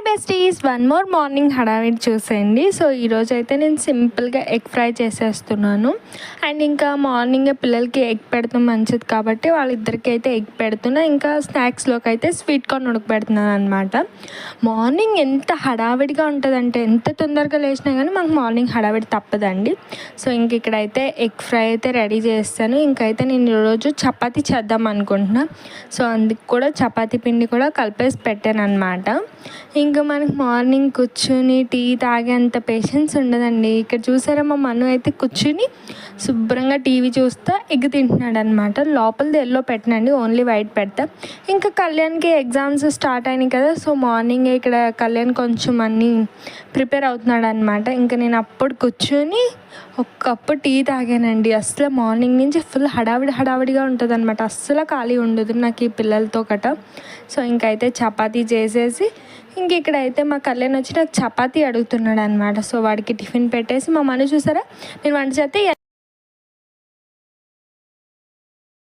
Besties one more morning హడావిడి చూసేయండి. So ఈరోజు అయితే నేను సింపుల్గా ఎగ్ ఫ్రై చేసేస్తున్నాను. అండ్ ఇంకా మార్నింగ్ పిల్లలకి ఎగ్ పెడతాం మంచిది కాబట్టి వాళ్ళిద్దరికి అయితే ఎగ్ పెడుతున్నా. ఇంకా స్నాక్స్లోకి అయితే స్వీట్ కార్న్ ఉడకపెడుతున్నాను అనమాట. మార్నింగ్ ఎంత హడావిడిగా ఉంటుందంటే ఎంత తొందరగా లేచినా కానీ మాకు మార్నింగ్ హడావిడి తప్పదండి. సో ఇంక ఇక్కడైతే ఎగ్ ఫ్రై అయితే రెడీ చేస్తాను. ఇంకైతే నేను ఈరోజు చపాతీ చేద్దాం అనుకుంటున్నా. సో అందుకు కూడా చపాతీ పిండి కూడా కలిపేసి పెట్టాను అనమాట. ఇంకా మనకి మార్నింగ్ కూర్చుని టీ తాగేంత పేషెన్స్ ఉండదండి. ఇక్కడ చూసారా మా మను అయితే కూర్చుని శుభ్రంగా టీవీ చూస్తా ఎగ్ తింటున్నాడు అనమాట. లోపలిది ఎల్లో పెట్టనండి, ఓన్లీ వైట్ పెడతా. ఇంకా కళ్యాణ్కి ఎగ్జామ్స్ స్టార్ట్ అయినాయి కదా. సో మార్నింగ్ ఇక్కడ కళ్యాణ్ కొంచెం అన్నీ ప్రిపేర్ అవుతున్నాడు అనమాట. ఇంకా నేను అప్పుడు కూర్చొని ఒక కప్పు టీ తాగానండి. అసలు మార్నింగ్ నుంచి ఫుల్ హడావిడిగా ఉంటుంది అనమాట. అస్సలు ఖాళీ ఉండదు నాకు ఈ పిల్లలతో గట. సో ఇంకైతే చపాతీ చేసేసి ఇంక ఇక్కడైతే మా కళ్యాణ్ వచ్చి నాకు చపాతీ అడుగుతున్నాడు అనమాట. సో వాడికి టిఫిన్ పెట్టేసి మా మను చూసారా నేను వంట చేస్తే